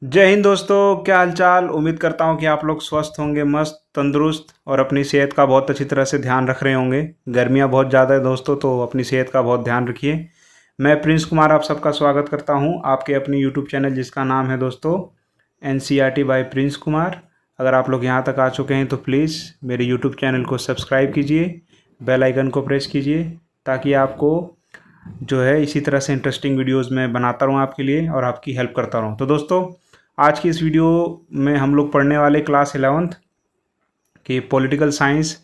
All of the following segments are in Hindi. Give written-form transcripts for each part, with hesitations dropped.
जय हिंद दोस्तों, क्या हालचाल। उम्मीद करता हूँ कि आप लोग स्वस्थ होंगे, मस्त तंदुरुस्त और अपनी सेहत का बहुत अच्छी तरह से ध्यान रख रहे होंगे। गर्मियाँ बहुत ज़्यादा है दोस्तों, तो अपनी सेहत का बहुत ध्यान रखिए। मैं प्रिंस कुमार आप सबका स्वागत करता हूँ आपके अपनी यूट्यूब चैनल जिसका नाम है दोस्तों NCERT बाय प्रिंस कुमार। अगर आप लोग यहाँ तक आ चुके हैं तो प्लीज़ मेरे यूट्यूब चैनल को सब्सक्राइब कीजिए, बेल आइकन को प्रेस कीजिए ताकि आपको जो है इसी तरह से इंटरेस्टिंग वीडियोस मैं बनाता रहूँ आपके लिए और आपकी हेल्प करता रहूँ। तो दोस्तों, आज की इस वीडियो में हम लोग पढ़ने वाले क्लास 11th की पॉलिटिकल साइंस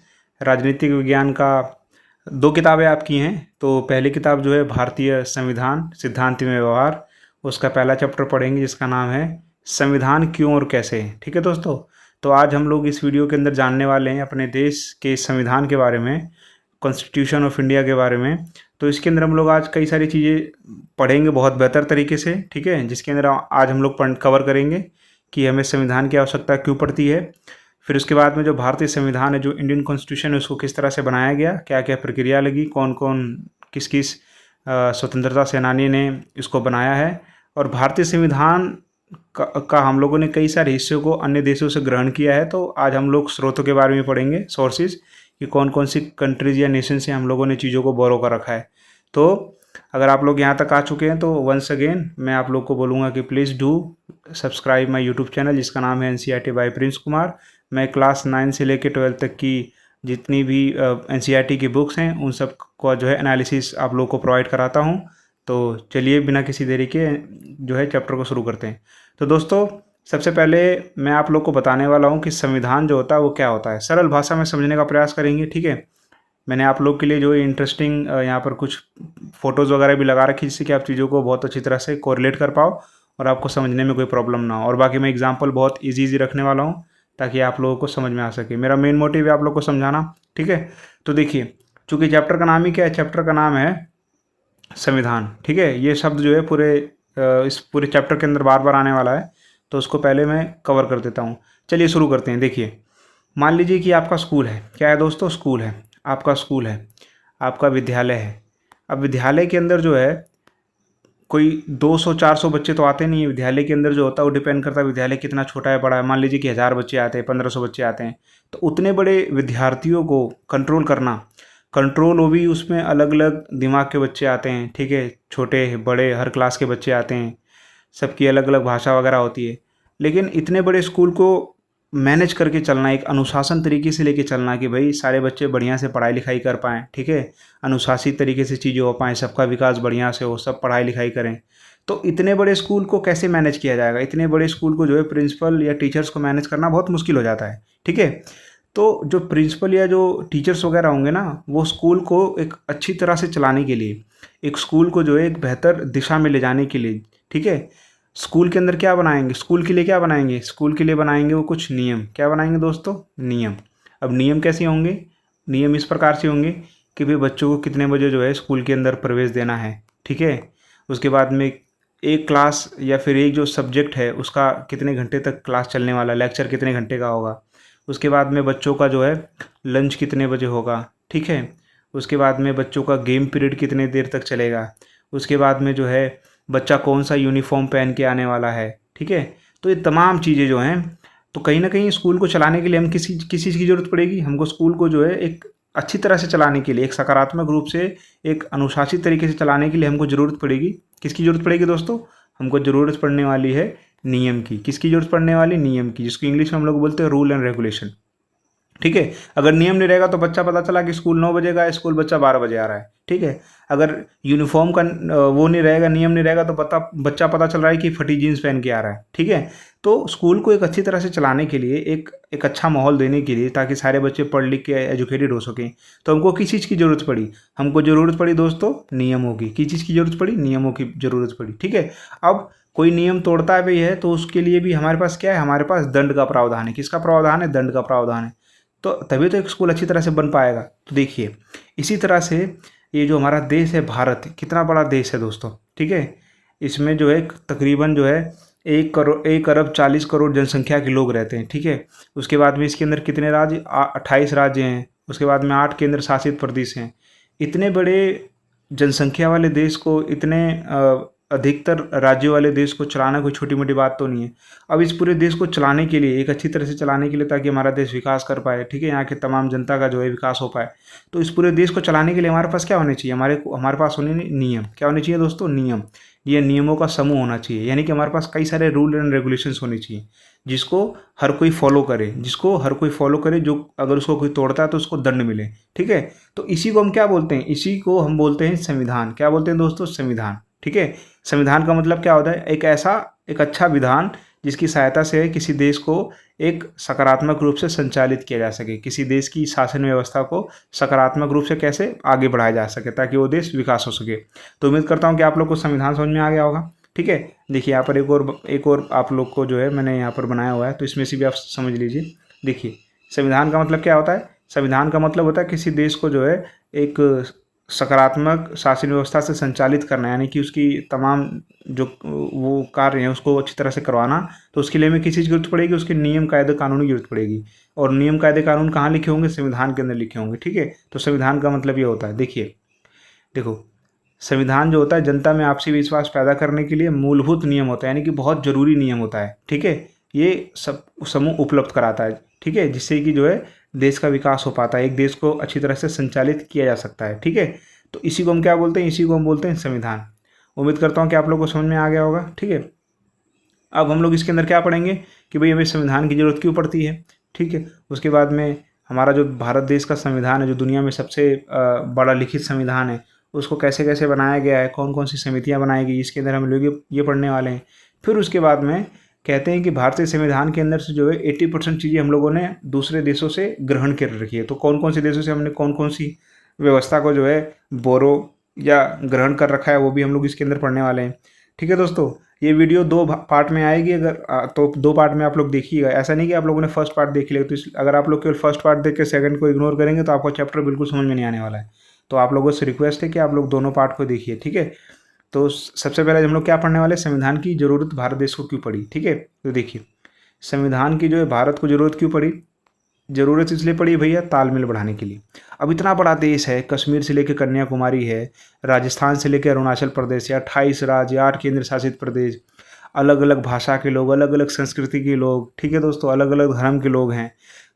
राजनीतिक विज्ञान का दो किताबें आपकी हैं। तो पहली किताब जो है भारतीय संविधान सिद्धांत में व्यवहार, उसका पहला चैप्टर पढ़ेंगे जिसका नाम है संविधान क्यों और कैसे। ठीक है दोस्तों, तो आज हम लोग इस वीडियो के अंदर जानने वाले हैं अपने देश के संविधान के बारे में, कॉन्स्टिट्यूशन ऑफ इंडिया के बारे में। तो इसके अंदर हम लोग आज कई सारी चीज़ें पढ़ेंगे बहुत बेहतर तरीके से, ठीक है, जिसके अंदर आज हम लोग कवर करेंगे कि हमें संविधान की आवश्यकता क्यों पड़ती है। फिर उसके बाद में जो भारतीय संविधान है, जो इंडियन कॉन्स्टिट्यूशन है, उसको किस तरह से बनाया गया, क्या क्या प्रक्रिया लगी, कौन कौन किस किस स्वतंत्रता सेनानी ने इसको बनाया है। और भारतीय संविधान का हम लोगों ने कई सारे हिस्सों को अन्य देशों से ग्रहण किया है। तो आज हम लोग स्रोतों के बारे में पढ़ेंगे, सोर्सेज, कि कौन कौन सी कंट्रीज या नेशन से हम लोगों ने चीज़ों को बोरो कर रखा है। तो अगर आप लोग यहाँ तक आ चुके हैं तो वंस अगेन मैं आप लोग को बोलूँगा कि please do subscribe my YouTube channel जिसका नाम है NCERT बाय प्रिंस कुमार। मैं क्लास 9 से लेकर 12 तक की जितनी भी NCERT की बुक्स हैं उन सब का जो है एनालिसिस आप लोग को प्रोवाइड कराता हूँ। तो चलिए बिना किसी देरी के जो है चैप्टर को शुरू करते हैं। तो दोस्तों, सबसे पहले मैं आप लोग को बताने वाला हूँ कि संविधान जो होता है वो क्या होता है। सरल भाषा में समझने का प्रयास करेंगे, ठीक है। मैंने आप लोग के लिए जो इंटरेस्टिंग यहाँ पर कुछ फ़ोटोज़ वगैरह भी लगा रखी जिससे कि आप चीज़ों को बहुत अच्छी तरह से कोरिलेट कर पाओ और आपको समझने में कोई प्रॉब्लम ना हो। और बाकी मैं एग्जांपल बहुत इजी रखने वाला हूँ ताकि आप लोगों को समझ में आ सके। मेरा मेन मोटिव है आप लोग को समझाना, ठीक है। तो देखिए, चूँकि चैप्टर का नाम ही क्या है, चैप्टर का नाम है संविधान, ठीक है। ये शब्द जो है पूरे इस पूरे चैप्टर के अंदर बार बार आने वाला है, तो उसको पहले मैं कवर कर देता हूँ। चलिए शुरू करते हैं। देखिए, मान लीजिए कि आपका स्कूल है, क्या है दोस्तों, स्कूल है, आपका स्कूल है, आपका विद्यालय है। अब विद्यालय के अंदर जो है कोई 200-400 बच्चे तो आते नहीं है। विद्यालय के अंदर जो होता है वो डिपेंड करता है विद्यालय कितना छोटा है बड़ा है। मान लीजिए कि 1000 बच्चे आते हैं, 1500 बच्चे आते हैं, तो उतने बड़े विद्यार्थियों को कंट्रोल करना, कंट्रोल वो भी उसमें अलग अलग दिमाग के बच्चे आते हैं, ठीक है, छोटे बड़े हर क्लास के बच्चे आते हैं, सबकी अलग अलग भाषा वगैरह होती है। लेकिन इतने बड़े स्कूल को मैनेज करके चलना, एक अनुशासन तरीके से लेके चलना कि भाई सारे बच्चे बढ़िया से पढ़ाई लिखाई कर पाएँ, ठीक है, अनुशासित तरीके से चीज़ें हो पाएँ, सबका विकास बढ़िया से हो, सब पढ़ाई लिखाई करें। तो इतने बड़े स्कूल को कैसे मैनेज किया जाएगा। इतने बड़े स्कूल को जो है प्रिंसिपल या टीचर्स को मैनेज करना बहुत मुश्किल हो जाता है, ठीक है। तो जो प्रिंसिपल या जो टीचर्स वगैरह होंगे ना, वो स्कूल को एक अच्छी तरह से चलाने के लिए, एक स्कूल को जो है एक बेहतर दिशा में ले जाने के लिए, ठीक है, स्कूल के अंदर क्या बनाएंगे, स्कूल के लिए क्या बनाएंगे, स्कूल के लिए बनाएंगे वो कुछ नियम। क्या बनाएंगे दोस्तों, नियम। अब नियम कैसे होंगे, नियम इस प्रकार से होंगे कि भाई बच्चों को कितने बजे जो है स्कूल के अंदर प्रवेश देना है, ठीक है। उसके बाद में एक क्लास या फिर एक जो सब्जेक्ट है उसका कितने घंटे तक क्लास चलने वाला, लेक्चर कितने घंटे का होगा। उसके बाद में बच्चों का जो है लंच कितने बजे होगा, ठीक है। उसके बाद में बच्चों का गेम पीरियड कितने देर तक चलेगा। उसके बाद में जो है बच्चा कौन सा यूनिफॉर्म पहन के आने वाला है, ठीक है। तो ये तमाम चीज़ें जो हैं, तो कहीं ना कहीं स्कूल को चलाने के लिए हम किसी चीज़ की ज़रूरत पड़ेगी। हमको स्कूल को जो है एक अच्छी तरह से चलाने के लिए, एक सकारात्मक रूप से, एक अनुशासित तरीके से चलाने के लिए हमको ज़रूरत पड़ेगी। किसकी ज़रूरत पड़ेगी दोस्तों, हमको ज़रूरत पड़ने वाली है नियम की। किसकी ज़रूरत पड़ने वाली, नियम की, जिसको इंग्लिश में हम लोग बोलते हैं रूल एंड रेगुलेशन, ठीक है। अगर नियम नहीं रहेगा तो बच्चा पता चला कि स्कूल 9 बजे का है, स्कूल बच्चा 12 बजे आ रहा है, ठीक है। अगर यूनिफॉर्म का वो नहीं रहेगा, नियम नहीं रहेगा, तो बच्चा पता चल रहा है कि फटी जीन्स पहन के आ रहा है, ठीक है। तो स्कूल को एक अच्छी तरह से चलाने के लिए, एक अच्छा माहौल देने के लिए, ताकि सारे बच्चे पढ़ लिख के एजुकेटेड हो सकें, तो हमको किस चीज़ की ज़रूरत पड़ी, हमको ज़रूरत पड़ी दोस्तों नियमों की। किस चीज़ की ज़रूरत पड़ी, नियमों की ज़रूरत पड़ी, ठीक है। अब कोई नियम तोड़ता भी है तो उसके लिए भी हमारे पास क्या है, हमारे पास दंड का प्रावधान है। किसका प्रावधान है, दंड का प्रावधान है। तो तभी तो एक स्कूल अच्छी तरह से बन पाएगा। तो देखिए, इसी तरह से ये जो हमारा देश है भारत, कितना बड़ा देश है दोस्तों, ठीक है। इसमें जो है तकरीबन जो है 1 अरब 40 करोड़ जनसंख्या के लोग रहते हैं, ठीक है। उसके बाद में इसके अंदर कितने राज्य, 28 राज्य हैं। उसके बाद में 8 केंद्र शासित प्रदेश हैं। इतने बड़े जनसंख्या वाले देश को इतने अधिकतर राज्यों वाले देश को चलाना कोई छोटी मोटी बात तो नहीं है। अब इस पूरे देश को चलाने के लिए, एक अच्छी तरह से चलाने के लिए, ताकि हमारा देश विकास कर पाए, ठीक है, यहाँ के तमाम जनता का जो है विकास हो पाए, तो इस पूरे देश को चलाने के लिए हमारे पास क्या होने चाहिए, हमारे पास होने नियम। क्या होने चाहिए दोस्तों? नियम। ये नियमों का समूह होना चाहिए, यानी कि हमारे पास कई सारे रूल एंड रेगुलेशंस होने चाहिए जिसको हर कोई फॉलो करे, जो अगर उसको कोई तोड़ता है तो उसको दंड मिले, ठीक है। तो इसी को हम क्या बोलते हैं? इसी को हम बोलते हैं संविधान। क्या बोलते हैं दोस्तों? संविधान, ठीक है। संविधान का मतलब क्या होता है? एक अच्छा विधान जिसकी सहायता से किसी देश को एक सकारात्मक रूप से संचालित किया जा सके, किसी देश की शासन व्यवस्था को सकारात्मक रूप से कैसे आगे बढ़ाया जा सके ताकि वो देश विकास हो सके। तो उम्मीद करता हूँ कि आप लोग को संविधान समझ में आ गया होगा, ठीक है। देखिए यहाँ पर एक और आप लोग को जो है मैंने यहाँ पर बनाया हुआ है, तो इसमें से भी आप समझ लीजिए। देखिए संविधान का मतलब क्या होता है? संविधान का मतलब होता है किसी देश को जो है एक सकारात्मक शासन व्यवस्था से संचालित करना, यानी कि उसकी तमाम जो वो कार्य हैं उसको अच्छी तरह से करवाना। तो उसके लिए हमें किस चीज़ की जरूरत पड़ेगी? उसके नियम कायदे कानून की जरूरत पड़ेगी। और नियम कायदे कानून कहाँ लिखे होंगे? संविधान के अंदर लिखे होंगे, ठीक है। तो संविधान का मतलब ये होता है, देखो संविधान जो होता है जनता में आपसी विश्वास पैदा करने के लिए मूलभूत नियम होता है, यानी कि बहुत जरूरी नियम होता है, ठीक है। ये सब समूह उपलब्ध कराता है, ठीक है, जिससे कि जो है देश का विकास हो पाता है, एक देश को अच्छी तरह से संचालित किया जा सकता है, ठीक है। तो इसी को हम क्या बोलते हैं? इसी को हम बोलते हैं संविधान। उम्मीद करता हूँ कि आप लोगों को समझ में आ गया होगा, ठीक है। अब हम लोग इसके अंदर क्या पढ़ेंगे कि भाई हमें संविधान की जरूरत क्यों पड़ती है, ठीक है। उसके बाद में हमारा जो भारत देश का संविधान है, जो दुनिया में सबसे बड़ा लिखित संविधान है, उसको कैसे कैसे बनाया गया है, कौन कौन सी समितियाँ बनाई गई, इसके अंदर हम लोग ये पढ़ने वाले हैं। फिर उसके बाद में कहते हैं कि भारतीय संविधान के अंदर से जो है 80% चीज़ें हम लोगों ने दूसरे देशों से ग्रहण कर रखी है। तो कौन कौन से देशों से हमने कौन कौन सी व्यवस्था को जो है बोरो या ग्रहण कर रखा है, वो भी हम लोग इसके अंदर पढ़ने वाले हैं, ठीक है दोस्तों। ये वीडियो दो पार्ट में आएगी, तो दो पार्ट में आप लोग देखिएगा। ऐसा नहीं कि आप लोगों ने फर्स्ट पार्ट देख लिया, तो अगर आप लोग केवल फर्स्ट पार्ट देख के सेकंड को इग्नोर करेंगे तो आपको चैप्टर बिल्कुल समझ में नहीं आने वाला है। तो आप लोगों से रिक्वेस्ट है कि आप लोग दोनों पार्ट को देखिए, ठीक है। तो सबसे पहले हम लोग क्या पढ़ने वाले? संविधान की जरूरत भारत देश को क्यों पड़ी, ठीक है। तो देखिए संविधान की जो है भारत को जरूरत क्यों पड़ी? जरूरत इसलिए पड़ी भैया तालमेल बढ़ाने के लिए। अब इतना बड़ा देश है, कश्मीर से लेकर कन्याकुमारी है, राजस्थान से लेकर अरुणाचल प्रदेश है, 28 राज्य, 8 केंद्र शासित प्रदेश, अलग अलग भाषा के लोग, अलग अलग संस्कृति के लोग, ठीक है दोस्तों, अलग अलग धर्म के लोग हैं।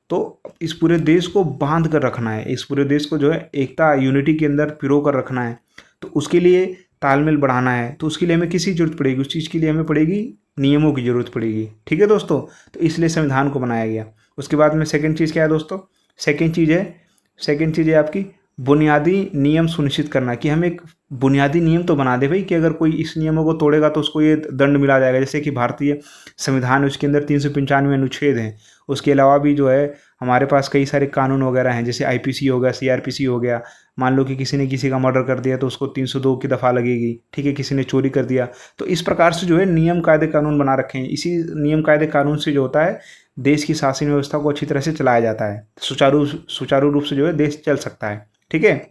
तो इस पूरे देश को बांध कर रखना है, इस पूरे देश को जो है एकता यूनिटी के अंदर पिरो कर रखना है। तो उसके लिए तालमेल बढ़ाना है, तो उसके लिए हमें किसी जरूरत पड़ेगी? उस चीज़ के लिए हमें पड़ेगी नियमों की जरूरत पड़ेगी, ठीक है दोस्तों। तो इसलिए संविधान को बनाया गया। उसके बाद में सेकंड चीज़ क्या है दोस्तों? सेकंड चीज़ है आपकी बुनियादी नियम सुनिश्चित करना, कि हम एक बुनियादी नियम तो बना दे भाई कि अगर कोई इस नियमों को तोड़ेगा तो उसको ये दंड मिला जाएगा। जैसे कि भारतीय संविधान है, उसके अंदर 395 अनुच्छेद हैं। उसके अलावा भी जो है हमारे पास कई सारे कानून वगैरह हैं, जैसे आईपीसी हो गया, सीआरपीसी हो गया। मान लो कि किसी ने किसी का मर्डर कर दिया तो उसको 302 की दफ़ा लगेगी, ठीक है। किसी ने चोरी कर दिया, तो इस प्रकार से जो है नियम कायदे कानून बना रखे हैं। इसी नियम कायदे कानून से जो होता है देश की शासन व्यवस्था को अच्छी तरह से चलाया जाता है, सुचारू रूप से जो है देश चल सकता है, ठीक है।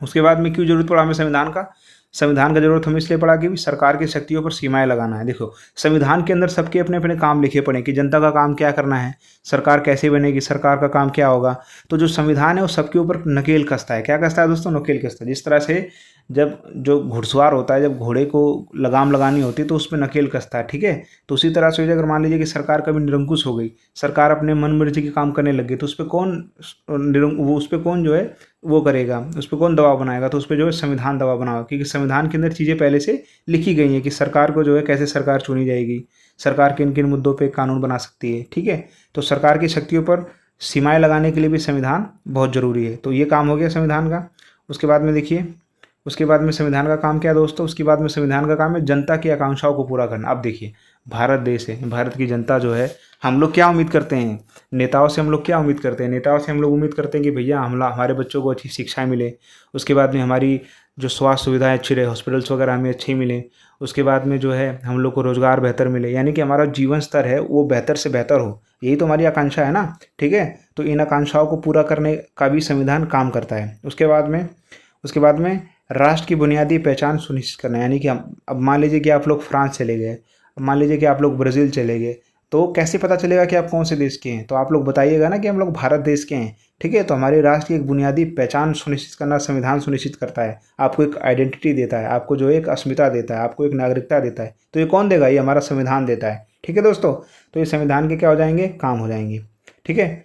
उसके बाद में क्यों जरूरत पड़ा हमें संविधान का जरूरत हमें इसलिए पड़ा कि सरकार की शक्तियों पर सीमाएं लगाना है। देखो संविधान के अंदर सबके अपने अपने काम लिखे पड़े कि जनता का काम क्या करना है, सरकार कैसे बनेगी, सरकार का काम क्या होगा। तो जो संविधान है वो सबके ऊपर नकेल कसता है। क्या कसता है दोस्तों? नकेल कसता है। जिस तरह से जब जो घुड़सवार होता है, जब घोड़े को लगाम लगानी होती है तो उस पर नकेल कसता है, ठीक है। तो उसी तरह से अगर मान लीजिए कि सरकार कभी निरंकुश हो गई, सरकार अपने मन मर्जी के काम करने लग गई, तो उस पर कौन जो है वो करेगा, उस पर कौन दबाव बनाएगा? तो उस पर जो है संविधान दबाव बनाएगा, क्योंकि संविधान के अंदर चीज़ें पहले से लिखी गई हैं कि सरकार को जो है कैसे सरकार चुनी जाएगी, सरकार किन किन मुद्दों पे कानून बना सकती है, ठीक है। तो सरकार की शक्तियों पर सीमाएं लगाने के लिए भी संविधान बहुत ज़रूरी है। तो ये काम हो गया संविधान का। उसके बाद में देखिए, उसके बाद में संविधान का काम क्या है दोस्तों? उसके बाद में संविधान का काम है जनता की आकांक्षाओं को पूरा करना। अब देखिए भारत देश है, भारत की जनता जो है, हम लोग क्या उम्मीद करते हैं नेताओं से? हम लोग क्या उम्मीद करते हैं नेताओं से? हम लोग उम्मीद करते हैं कि भैया हमारे बच्चों को अच्छी शिक्षा मिले। उसके बाद में हमारी जो स्वास्थ्य सुविधाएं अच्छी रहे, हॉस्पिटल्स वगैरह हमें अच्छे मिले। उसके बाद में जो है हम लोग को रोज़गार बेहतर मिले, यानी कि हमारा जीवन स्तर है वो बेहतर से बेहतर हो। यही तो हमारी आकांक्षा है ना, ठीक है। तो इन आकांक्षाओं को पूरा करने का भी संविधान काम करता है। उसके बाद में राष्ट्र की बुनियादी पहचान सुनिश्चित करना, यानी कि अब मान लीजिए कि आप लोग फ्रांस चले गए, मान लीजिए कि आप लोग ब्राज़ील चले गए, तो कैसे पता चलेगा कि आप कौन से देश के हैं? तो आप लोग बताइएगा ना कि हम लोग भारत देश के हैं, ठीक है। तो हमारे राष्ट्र की एक बुनियादी पहचान सुनिश्चित करना संविधान सुनिश्चित करता है, आपको एक आइडेंटिटी देता है, आपको जो है एक अस्मिता देता है, आपको एक नागरिकता देता है। तो ये कौन देगा? ये हमारा संविधान देता है, ठीक है दोस्तों। तो ये संविधान के क्या हो जाएंगे? काम हो जाएंगे, ठीक है।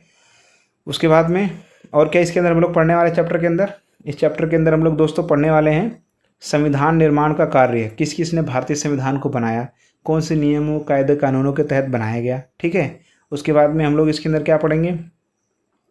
उसके बाद में और क्या इसके अंदर हम लोग पढ़ने वाले चैप्टर के अंदर? इस चैप्टर के अंदर हम लोग दोस्तों पढ़ने वाले हैं संविधान निर्माण का कार्य, किस किस ने भारतीय संविधान को बनाया, कौन से नियमों कायदे कानूनों के तहत बनाया गया, ठीक है। उसके बाद में हम लोग इसके अंदर क्या पढ़ेंगे?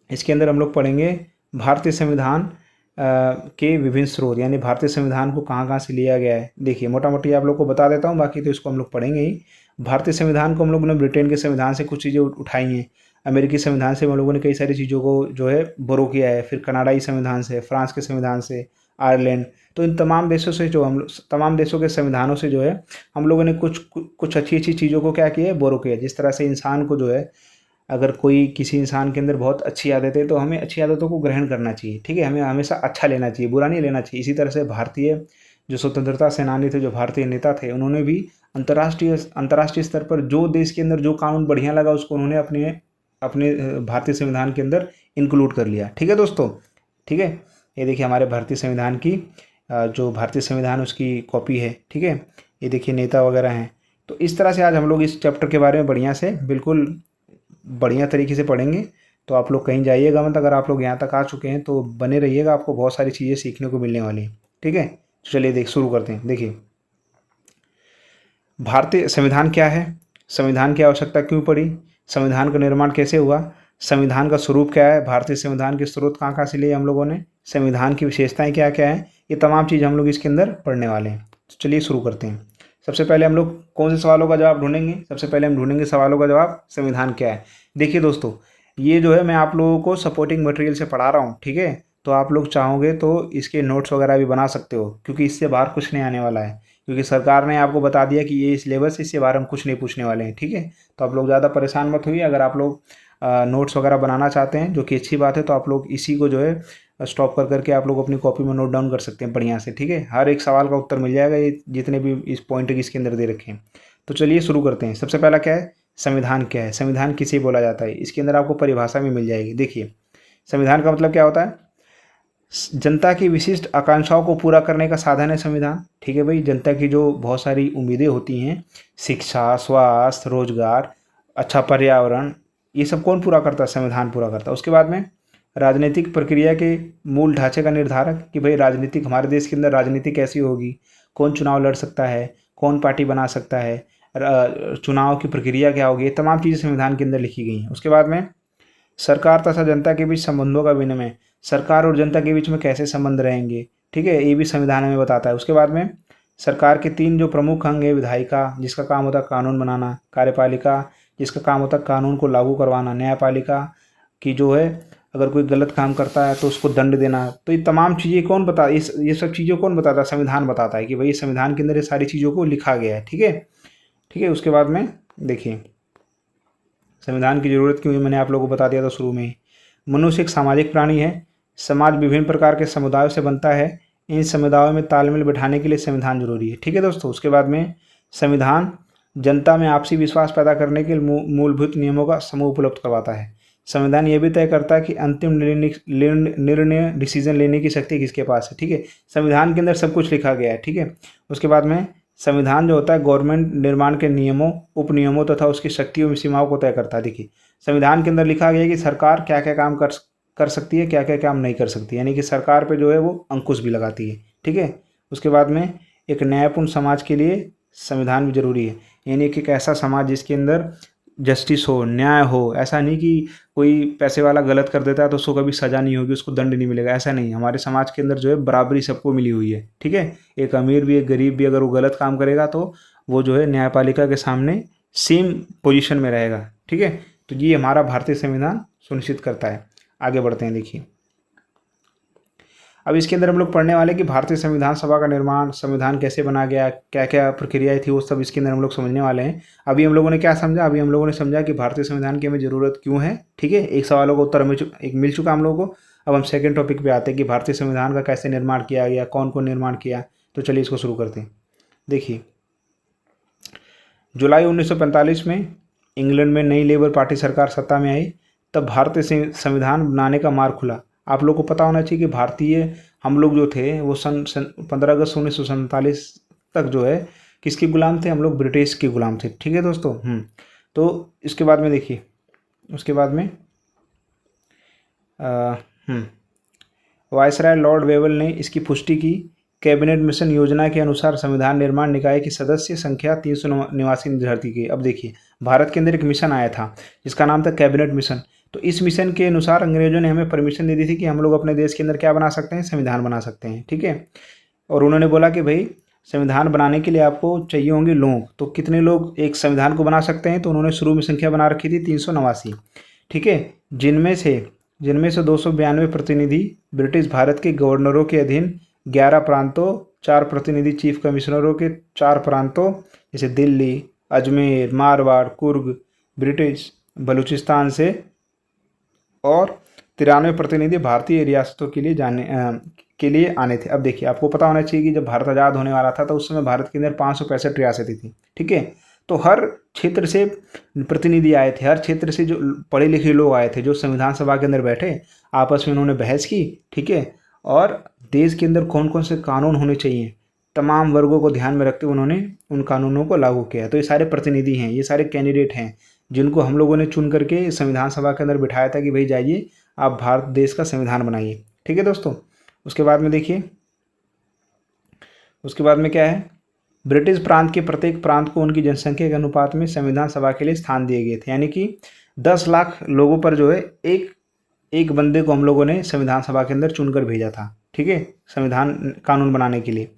इसके अंदर हम लोग पढ़ेंगे भारतीय संविधान के विभिन्न स्रोत, यानी भारतीय संविधान को कहाँ कहाँ से लिया गया है। देखिए मोटा मोटी आप लोग को बता देता हूँ, बाकी तो इसको हम लोग पढ़ेंगे ही। भारतीय संविधान को हम लोगों ने ब्रिटेन के संविधान से कुछ चीज़ें उठाई हैं, अमेरिकी संविधान से हम लोगों ने कई सारी चीज़ों को जो है बोरो किया है, फिर कनाडाई संविधान से, फ्रांस के संविधान से, आयरलैंड। तो इन तमाम देशों से जो हम तमाम देशों के संविधानों से जो है हम लोगों ने कुछ अच्छी अच्छी चीज़ों को क्या किया है? बोरो किया है। जिस तरह से इंसान को जो है, अगर कोई किसी इंसान के अंदर बहुत अच्छी आदत है तो हमें अच्छी आदतों को ग्रहण करना चाहिए, ठीक है। हमें हमेशा अच्छा लेना चाहिए, बुरा नहीं लेना चाहिए। इसी तरह से भारतीय जो स्वतंत्रता सेनानी थे, जो भारतीय नेता थे, उन्होंने भी अंतर्राष्ट्रीय स्तर पर जो देश के अंदर जो कानून बढ़िया लगा उसको उन्होंने अपने अपने भारतीय संविधान के अंदर इंक्लूड कर लिया, ठीक है दोस्तों, ठीक है। ये देखिए हमारे भारतीय संविधान की जो भारतीय संविधान उसकी कॉपी है, ठीक है। ये देखिए नेता वगैरह हैं। तो इस तरह से आज हम लोग इस चैप्टर के बारे में बढ़िया से बिल्कुल बढ़िया तरीके से पढ़ेंगे। तो आप लोग कहीं जाइएगा मत, अगर आप लोग यहाँ तक आ चुके हैं तो बने रहिएगा, आपको बहुत सारी चीज़ें सीखने को मिलने वाली हैं, ठीक है। तो चलिए शुरू करते हैं। देखिए भारतीय संविधान क्या है, संविधान की आवश्यकता क्यों पड़ी, संविधान का निर्माण कैसे हुआ, संविधान का स्वरूप क्या है, भारतीय संविधान के स्रोत कहाँ कहाँ से लिए हम लोगों ने, संविधान की विशेषताएं क्या क्या हैं, ये तमाम चीज़ हम लोग इसके अंदर पढ़ने वाले हैं। तो चलिए शुरू करते हैं। सबसे पहले हम लोग कौन से सवालों का जवाब ढूंढेंगे? सबसे पहले हम ढूंढेंगे सवालों का जवाब, संविधान क्या है। देखिए दोस्तों, ये जो है मैं आप लोगों को सपोर्टिंग मटेरियल से पढ़ा रहा हूँ, ठीक है। तो आप लोग चाहोगे तो इसके नोट्स वगैरह भी बना सकते हो, क्योंकि इससे बाहर कुछ नहीं आने वाला है, क्योंकि सरकार ने आपको बता दिया कि ये सिलेबस, इससे बाहर हम कुछ नहीं पूछने वाले हैं, ठीक है। तो आप लोग ज़्यादा परेशान मत होइए। अगर आप लोग नोट्स वगैरह बनाना चाहते हैं, जो कि अच्छी बात है, तो आप लोग इसी को जो है स्टॉप कर करके आप लोग अपनी कॉपी में नोट डाउन कर सकते हैं बढ़िया से, ठीक है। हर एक सवाल का उत्तर मिल जाएगा, ये जितने भी इस पॉइंट इसके अंदर दे रखे हैं। तो चलिए शुरू करते हैं। सबसे पहला क्या है? संविधान क्या है, संविधान किसे बोला जाता है। इसके अंदर आपको परिभाषा भी मिल जाएगी। देखिए संविधान का मतलब क्या होता है? जनता की विशिष्ट आकांक्षाओं को पूरा करने का साधन है संविधान, ठीक है भाई। जनता की जो बहुत सारी उम्मीदें होती हैं, शिक्षा, स्वास्थ्य, रोजगार, अच्छा पर्यावरण, ये सब कौन पूरा करता है? संविधान पूरा करता है। उसके बाद में राजनीतिक प्रक्रिया के मूल ढांचे का निर्धारक, कि भाई राजनीतिक, हमारे देश के अंदर राजनीति कैसी होगी, कौन चुनाव लड़ सकता है, कौन पार्टी बना सकता है, चुनाव की प्रक्रिया क्या होगी, ये तमाम चीज़ें संविधान के अंदर लिखी गई हैं। उसके बाद में सरकार तथा जनता के बीच संबंधों का विनिमय, सरकार और जनता के बीच में कैसे संबंध रहेंगे, ठीक है, ये भी संविधान हमें बताता है। उसके बाद में सरकार के 3 जो प्रमुख अंग है, विधायिका जिसका काम होता है कानून बनाना, कार्यपालिका जिसका काम होता है कानून को लागू करवाना, न्यायपालिका की जो है अगर कोई गलत काम करता है तो उसको दंड देना। तो ये तमाम चीज़ें कौन बता, ये सब चीज़ें कौन बताता है? संविधान बताता है कि भाई संविधान के अंदर ये सारी चीज़ों को लिखा गया है, ठीक है, ठीक है। उसके बाद में देखिए संविधान की ज़रूरत क्यों है, मैंने आप लोगों को बता दिया था शुरू में ही। मनुष्य एक सामाजिक प्राणी है, समाज विभिन्न प्रकार के समुदायों से बनता है, इन समुदायों में तालमेल बिठाने के लिए संविधान जरूरी है, ठीक है दोस्तों। उसके बाद में संविधान जनता में आपसी विश्वास पैदा करने के मूलभूत नियमों का समूह उपलब्ध करवाता है। संविधान ये भी तय करता है कि अंतिम निर्णय डिसीजन लेने की शक्ति किसके पास है, ठीक है। संविधान के अंदर सब कुछ लिखा गया है, ठीक है। उसके बाद में संविधान जो होता है गवर्नमेंट निर्माण के नियमों, उपनियमों तथा उसकी शक्तियों में सीमाओं को तय करता है। देखिए संविधान के अंदर लिखा गया है कि सरकार क्या क्या काम कर सकती है, क्या क्या काम नहीं कर सकती, यानी कि सरकार पे जो है वो अंकुश भी लगाती है, ठीक है। उसके बाद में एक न्यायपूर्ण समाज के लिए संविधान भी जरूरी है, यानी कि एक ऐसा समाज जिसके अंदर जस्टिस हो, न्याय हो। ऐसा नहीं कि कोई पैसे वाला गलत कर देता है तो उसको कभी सज़ा नहीं होगी, उसको दंड नहीं मिलेगा, ऐसा नहीं। हमारे समाज के अंदर जो है बराबरी सबको मिली हुई है, ठीक है। एक अमीर भी एक गरीब भी अगर वो गलत काम करेगा तो वो जो है न्यायपालिका के सामने सेम पोजीशन में रहेगा, ठीक है। तो ये हमारा भारतीय संविधान सुनिश्चित करता है। आगे बढ़ते हैं। देखिए अब इसके अंदर हम लोग पढ़ने वाले कि भारतीय संविधान सभा का निर्माण, संविधान कैसे बना गया, क्या क्या प्रक्रियाएं थी, वो सब इसके अंदर हम लोग समझने वाले हैं। अभी हम लोगों ने क्या समझा? अभी हम लोगों ने समझा कि भारतीय संविधान की हमें ज़रूरत क्यों है, ठीक है। एक सवालों का उत्तर हमें एक मिल चुका हम लोगों को। अब हम सेकेंड टॉपिक पे आते हैं कि भारतीय संविधान का कैसे निर्माण किया गया, कौन कौन निर्माण किया। तो चलिए इसको शुरू करते हैं। देखिए जुलाई 1945 में इंग्लैंड में नई लेबर पार्टी सरकार सत्ता में आई, तब भारतीय संविधान बनाने का मार्ग खुला। आप लोग को पता होना चाहिए कि भारतीय हम लोग जो थे वो सन 15 अगस्त 1947 तक जो है किसके गुलाम थे, हम लोग ब्रिटिश के गुलाम थे। ठीक है दोस्तों। तो इसके बाद में देखिए, उसके बाद में वायसराय लॉर्ड वेवल ने इसकी पुष्टि की। कैबिनेट मिशन योजना के अनुसार संविधान निर्माण निकाय की सदस्य संख्या 389 निर्धारित की गई। अब देखिए, भारत के अंदर एक मिशन आया था जिसका नाम था कैबिनेट मिशन। तो इस मिशन के अनुसार अंग्रेजों ने हमें परमिशन दे दी थी कि हम लोग अपने देश के अंदर क्या बना सकते हैं, संविधान बना सकते हैं। ठीक है। और उन्होंने बोला कि भाई संविधान बनाने के लिए आपको चाहिए होंगे लोग, तो कितने लोग एक संविधान को बना सकते हैं, तो उन्होंने शुरू में संख्या बना रखी थी 389। ठीक है। जिनमें से 292 प्रतिनिधि ब्रिटिश भारत के गवर्नरों के अधीन 11 प्रांतों, 4 प्रतिनिधि चीफ कमिश्नरों के 4 प्रांतों जैसे दिल्ली, अजमेर, मारवाड़, कुर्ग, ब्रिटिश बलूचिस्तान से, और 93 प्रतिनिधि भारतीय रियासतों के लिए आने थे। अब देखिए, आपको पता होना चाहिए कि जब भारत आज़ाद होने वाला था तो उस समय भारत के अंदर 565 रियासतें थी। ठीक है। तो हर क्षेत्र से प्रतिनिधि आए थे, हर क्षेत्र से जो पढ़े लिखे लोग आए थे, जो संविधान सभा के अंदर बैठे, आपस में उन्होंने बहस की। ठीक है। और देश के अंदर कौन कौन से कानून होने चाहिए, तमाम वर्गों को ध्यान में रखते हुए उन्होंने उन कानूनों को लागू किया। तो ये सारे प्रतिनिधि हैं, ये सारे कैंडिडेट हैं जिनको हम लोगों ने चुन करके संविधान सभा के अंदर बिठाया था कि भाई जाइए आप भारत देश का संविधान बनाइए। ठीक है दोस्तों। उसके बाद में देखिए, उसके बाद में क्या है, ब्रिटिश प्रांत के प्रत्येक प्रांत को उनकी जनसंख्या के अनुपात में संविधान सभा के लिए स्थान दिए गए थे। यानी कि 10 लाख लोगों पर जो है एक बंदे को हम लोगों ने संविधान सभा के अंदर चुनकर भेजा था। ठीक है। संविधान कानून बनाने के लिए।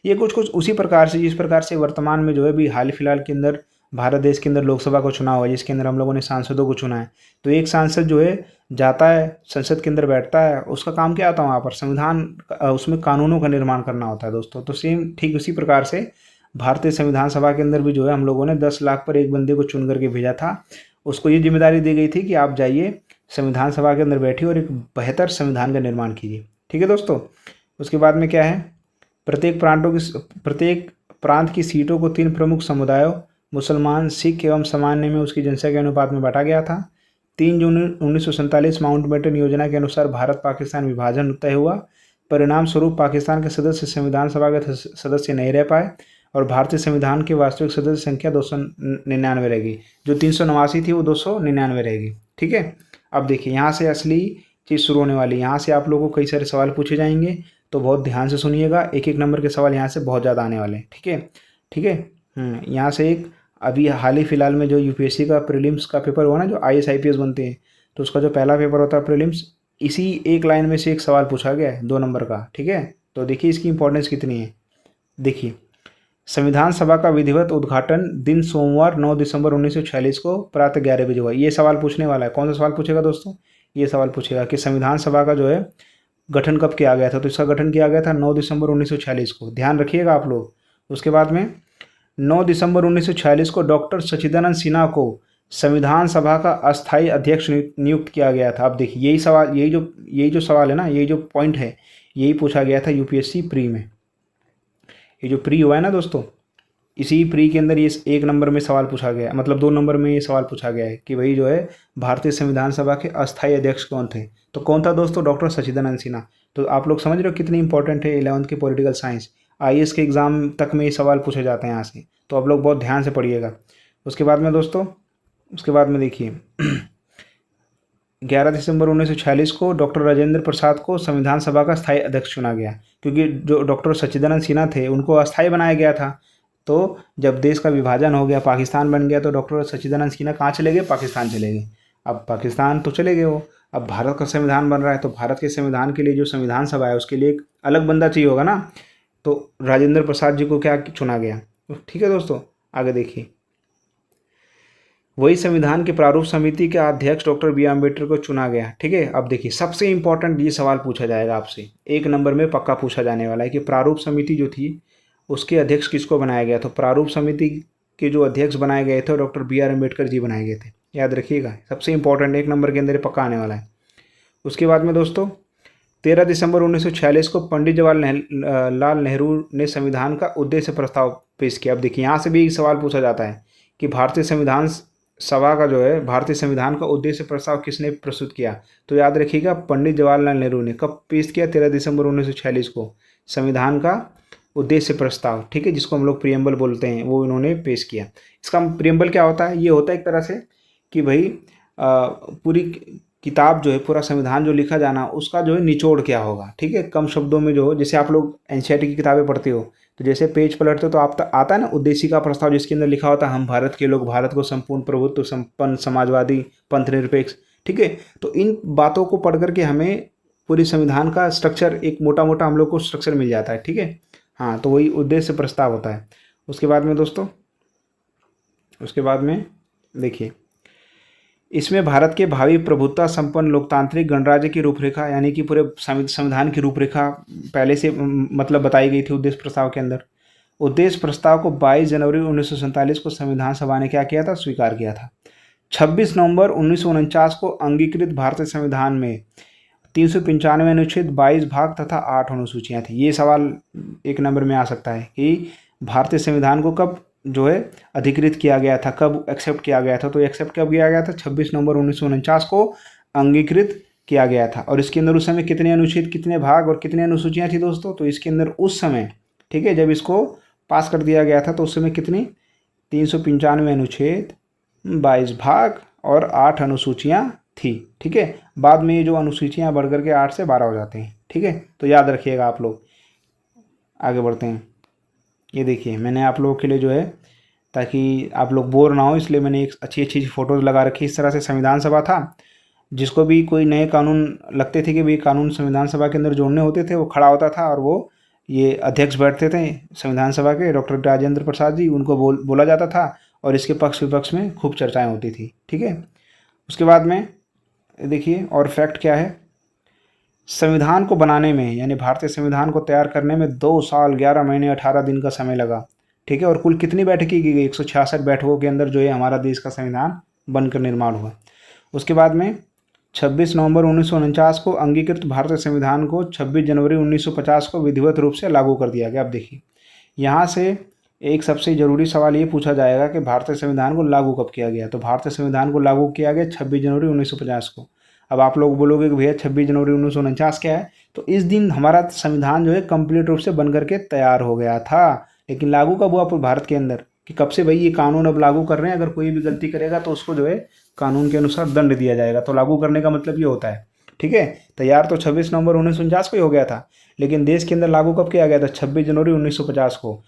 ये कुछ उसी प्रकार से जिस प्रकार से वर्तमान में जो है अभी हाल फिलहाल के अंदर भारत देश के अंदर लोकसभा को चुनाव हुआ, जिसके अंदर हम लोगों ने सांसदों को चुना है। तो एक सांसद जो है जाता है संसद के अंदर बैठता है, उसका काम क्या होता है वहाँ पर, संविधान उसमें कानूनों का निर्माण करना होता है दोस्तों। तो सेम ठीक उसी प्रकार से भारतीय संविधान सभा के अंदर भी जो है हम लोगों ने 10 लाख पर एक बंदे को चुन करके भेजा था। उसको ये जिम्मेदारी दी गई थी कि आप जाइए संविधान सभा के अंदर बैठिए और एक बेहतर संविधान का निर्माण कीजिए। ठीक है दोस्तों। उसके बाद में क्या है, प्रत्येक प्रांत की सीटों को 3 प्रमुख समुदायों मुसलमान, सिख एवं सामान्य में उसकी जनसंख्या के अनुपात में बांटा गया था। 3 जून 1947 माउंटबेटन योजना के अनुसार भारत पाकिस्तान विभाजन तय हुआ। परिणाम स्वरूप पाकिस्तान के सदस्य संविधान सभा के सदस्य नहीं रह पाए और भारतीय संविधान की वास्तविक सदस्य संख्या 299 रहेगी। जो 389 थी वो 299 रहेगी। ठीक है। अब देखिए, यहाँ से असली चीज़ शुरू होने वाली है। यहाँ से आप लोगों को कई सारे सवाल पूछे जाएंगे, तो बहुत ध्यान से सुनिएगा। एक एक नंबर के सवाल यहाँ से बहुत ज़्यादा आने वाले हैं। ठीक है। ठीक है। यहाँ से एक अभी हाल ही फिलहाल में जो यूपीएससी का प्रीलिम्स का पेपर हुआ ना, जो आईएएस आईपीएस बनते हैं, तो उसका जो पहला पेपर होता है प्रीलिम्स, इसी एक लाइन में से एक सवाल पूछा गया है 2 नंबर का। ठीक है। तो देखिए इसकी इंपॉर्टेंस कितनी है। देखिए, संविधान सभा का विधिवत उद्घाटन दिन सोमवार 9 दिसंबर 1946 को प्रातः 11 बजे हुआ। ये सवाल पूछने वाला है। कौन सा सवाल पूछेगा दोस्तों, ये सवाल पूछेगा कि संविधान सभा का जो है गठन कब किया गया था। तो इसका गठन किया गया था 9 दिसंबर 1946 को, ध्यान रखिएगा आप लोग। उसके बाद में 9 दिसंबर 1946 को डॉक्टर सच्चिदानंद सिन्हा को संविधान सभा का अस्थायी अध्यक्ष नियुक्त किया गया था। अब देखिए, यही सवाल, यही जो सवाल है ना, यही जो पॉइंट है, यही पूछा गया था यूपीएससी प्री में। ये जो प्री हुआ है ना दोस्तों, इसी प्री के अंदर ये 1 नंबर में सवाल पूछा गया, मतलब 2 नंबर में ये सवाल पूछा गया है कि भाई जो है भारतीय संविधान सभा के अस्थायी अध्यक्ष कौन थे। तो कौन था दोस्तों, डॉक्टर सच्चिदानंद सिन्हा। तो आप लोग समझ रहे हो कितनी इंपॉर्टेंट है 11th की पॉलिटिकल साइंस। आईएएस के एग्जाम तक में ये सवाल पूछे जाते हैं यहाँ से, तो आप लोग बहुत ध्यान से पढ़िएगा। उसके बाद में दोस्तों, उसके बाद में देखिए 11 दिसंबर 1946 को डॉक्टर राजेंद्र प्रसाद को संविधान सभा का स्थायी अध्यक्ष चुना गया, क्योंकि जो डॉक्टर सच्चिदानंद सिन्हा थे उनको अस्थायी बनाया गया था। तो जब देश का विभाजन हो गया, पाकिस्तान बन गया, तो डॉक्टर सच्चिदानंद सिन्हा कहाँ चले गए, पाकिस्तान चले गए। अब पाकिस्तान तो चले गए वो, अब भारत का संविधान बन रहा है, तो भारत के संविधान के लिए जो संविधान सभा है उसके लिए एक अलग बंदा चाहिए होगा ना। तो राजेंद्र प्रसाद जी को क्या चुना गया। ठीक है दोस्तों, आगे देखिए। वही संविधान की प्रारूप समिति के अध्यक्ष डॉक्टर बी अम्बेडकर को चुना गया। ठीक है। अब देखिए, सबसे इंपॉर्टेंट ये सवाल पूछा जाएगा आपसे, 1 नंबर में पक्का पूछा जाने वाला है कि प्रारूप समिति जो थी उसके अध्यक्ष किसको बनाया गया। तो प्रारूप समिति के जो अध्यक्ष बनाए गए थे डॉक्टर बी अम्बेडकर जी बनाए गए थे, याद रखिएगा। सबसे इंपॉर्टेंट 1 नंबर के अंदर पक्का आने वाला है। उसके बाद में दोस्तों 13 दिसंबर 1946 को पंडित जवाहरलाल नेहरू ने संविधान का उद्देश्य प्रस्ताव पेश किया। अब देखिए, यहाँ से भी एक सवाल पूछा जाता है कि भारतीय संविधान सभा का जो है भारतीय संविधान का उद्देश्य प्रस्ताव किसने प्रस्तुत किया? तो याद रखिएगा, पंडित जवाहरलाल नेहरू ने। कब पेश किया? 13 दिसंबर 1946 को संविधान का उद्देश्य प्रस्ताव, ठीक है, जिसको हम लोग प्रियम्बल बोलते हैं, वो इन्होंने पेश किया। इसका प्रियम्बल क्या होता है? ये होता है एक तरह से कि भाई पूरी किताब जो है, पूरा संविधान जो लिखा जाना, उसका जो है निचोड़ क्या होगा, ठीक है, कम शब्दों में जो हो। जैसे आप लोग एनसीईआरटी की किताबें पढ़ते हो तो जैसे पेज पलटते हो तो आप आता है ना उद्देशिका प्रस्ताव, जिसके अंदर लिखा होता है हम भारत के लोग भारत को संपूर्ण प्रभुत्व संपन्न समाजवादी पंथ निरपेक्ष, ठीक है। तो इन बातों को पढ़ करके हमें पूरी संविधान का स्ट्रक्चर, एक मोटा मोटा हम लोग को स्ट्रक्चर मिल जाता है, ठीक है। हाँ, तो वही उद्देश्य प्रस्ताव होता है। उसके बाद में दोस्तों, उसके बाद में देखिए, इसमें भारत के भावी प्रभुत्व संपन्न लोकतांत्रिक गणराज्य की रूपरेखा, यानी कि पूरे संविधान की रूपरेखा पहले से मतलब बताई गई थी उद्देश्य प्रस्ताव के अंदर। उद्देश्य प्रस्ताव को 22 जनवरी 1947 को संविधान सभा ने क्या किया था? स्वीकार किया था। 26 नवंबर 1949 को अंगीकृत भारतीय संविधान में 395 अनुच्छेद, 22 भाग तथा 8 अनुसूचियाँ थी। ये सवाल एक नंबर में आ सकता है कि भारतीय संविधान को कब जो है अधिकृत किया गया था, कब एक्सेप्ट किया गया था? तो एक्सेप्ट कब किया गया था? 26 नवंबर 1949 को अंगीकृत किया गया था। और इसके अंदर उस समय कितने अनुच्छेद, कितने भाग और कितने अनुसूचियाँ थी दोस्तों? तो इसके अंदर उस समय, ठीक है, जब इसको पास कर दिया गया था तो उस समय कितनी? 395 अनुच्छेद, 22 भाग और 8 अनुसूचियाँ थी, ठीक है। बाद में ये जो अनुसूचियाँ बढ़ करके 8 से 12 हो जाते हैं, ठीक है। तो याद रखिएगा आप लोग। आगे बढ़ते हैं। ये देखिए, मैंने आप लोगों के लिए जो है, ताकि आप लोग बोर ना हो, इसलिए मैंने एक अच्छी अच्छी फ़ोटोज़ लगा रखी। इस तरह से संविधान सभा था, जिसको भी कोई नए कानून लगते थे कि भाई कानून संविधान सभा के अंदर जोड़ने होते थे, वो खड़ा होता था और वो ये अध्यक्ष बैठते थे संविधान सभा के, डॉक्टर राजेंद्र प्रसाद जी, उनको बोला जाता था और इसके पक्ष विपक्ष में खूब चर्चाएँ होती थी, ठीक है। उसके बाद में देखिए, और फैक्ट क्या है, संविधान को बनाने में, यानी भारतीय संविधान को तैयार करने में 2 साल 11 महीने 18 दिन का समय लगा, ठीक है। और कुल कितनी बैठकें की गई? 166 बैठकों के अंदर जो है हमारा देश का संविधान बनकर निर्माण हुआ। उसके बाद में 26 नवंबर 1949 को अंगीकृत भारतीय संविधान को 26 जनवरी 1950 को विधिवत रूप से लागू कर दिया गया। अब देखिए, यहाँ से एक सबसे ज़रूरी सवाल ये पूछा जाएगा कि भारतीय संविधान को लागू कब किया गया? तो भारतीय संविधान को लागू किया गया 26 जनवरी 1950 को। अब आप लोग बोलोगे कि भैया 26 जनवरी 1949 क्या है? तो इस दिन हमारा संविधान जो है कंप्लीट रूप से बन करके तैयार हो गया था। लेकिन लागू कब हुआ भारत के अंदर? कि कब से भाई ये कानून अब लागू कर रहे हैं, अगर कोई भी गलती करेगा तो उसको जो है कानून के अनुसार दंड दिया जाएगा। तो लागू करने का मतलब ये होता है, ठीक है। तैयार तो 26 नवंबर 1949 को ही हो गया था, लेकिन देश के अंदर लागू कब किया गया था? 26 जनवरी 1950 को।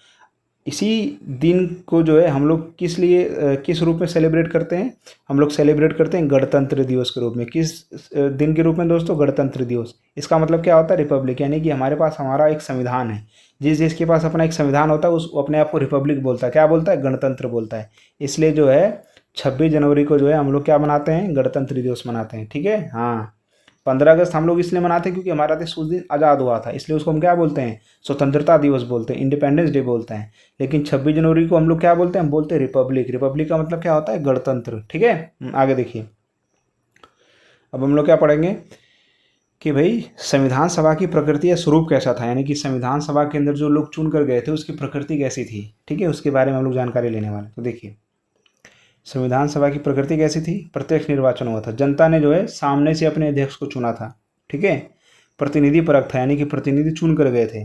इसी दिन को जो है हम लोग किस लिए किस रूप में सेलिब्रेट करते हैं? हम लोग सेलिब्रेट करते हैं गणतंत्र दिवस के रूप में। किस दिन के रूप में दोस्तों? गणतंत्र दिवस। इसका मतलब क्या होता है? रिपब्लिक, यानी कि हमारे पास हमारा एक संविधान है। जिस देश के पास अपना एक संविधान होता है उस अपने आप को रिपब्लिक बोलता है। क्या बोलता है? गणतंत्र बोलता है। इसलिए जो है 26 जनवरी को जो है हम लोग क्या मनाते हैं? गणतंत्र दिवस मनाते हैं, ठीक है। हाँ, 15 अगस्त हम लोग इसलिए मनाते हैं क्योंकि हमारा देश उस दिन आज़ाद हुआ था, इसलिए उसको हम क्या बोलते हैं? स्वतंत्रता दिवस बोलते हैं, इंडिपेंडेंस डे बोलते हैं। लेकिन 26 जनवरी को हम लोग क्या बोलते हैं? हम बोलते हैं रिपब्लिक। रिपब्लिक का मतलब क्या होता है? गणतंत्र, ठीक है। आगे देखिए, अब हम लोग क्या पढ़ेंगे कि भाई संविधान सभा की प्रकृति या स्वरूप कैसा था, यानी कि संविधान सभा के अंदर जो लोग चुन कर गए थे उसकी प्रकृति कैसी थी, ठीक है, उसके बारे में हम लोग जानकारी लेने वाले। तो देखिए, संविधान सभा की प्रकृति कैसी थी? प्रत्यक्ष निर्वाचन हुआ था। जनता ने जो है सामने से अपने अध्यक्ष को चुना था, ठीक है। प्रतिनिधि परक था, यानी कि प्रतिनिधि चुन कर गए थे।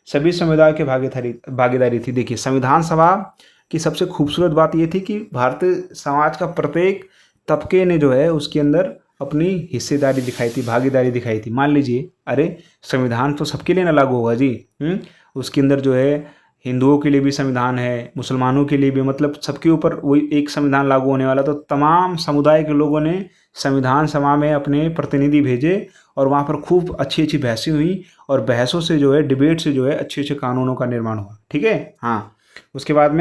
सभी समुदाय की भागीदारी थी। देखिए, संविधान सभा की सबसे खूबसूरत बात यह थी कि भारतीय समाज का प्रत्येक तबके ने जो है उसके अंदर अपनी हिस्सेदारी दिखाई थी, भागीदारी दिखाई थी। मान लीजिए, अरे संविधान तो सबके लिए ना लागू होगा जी, उसके अंदर जो है हिंदुओं के लिए भी संविधान है, मुसलमानों के लिए भी, मतलब सबके ऊपर वही एक संविधान लागू होने वाला। तो तमाम समुदाय के लोगों ने संविधान सभा में अपने प्रतिनिधि भेजे और वहाँ पर खूब अच्छी अच्छी बहसें हुई और बहसों से जो है, डिबेट से जो है अच्छे अच्छे कानूनों का निर्माण हुआ, ठीक है। हाँ, उसके बाद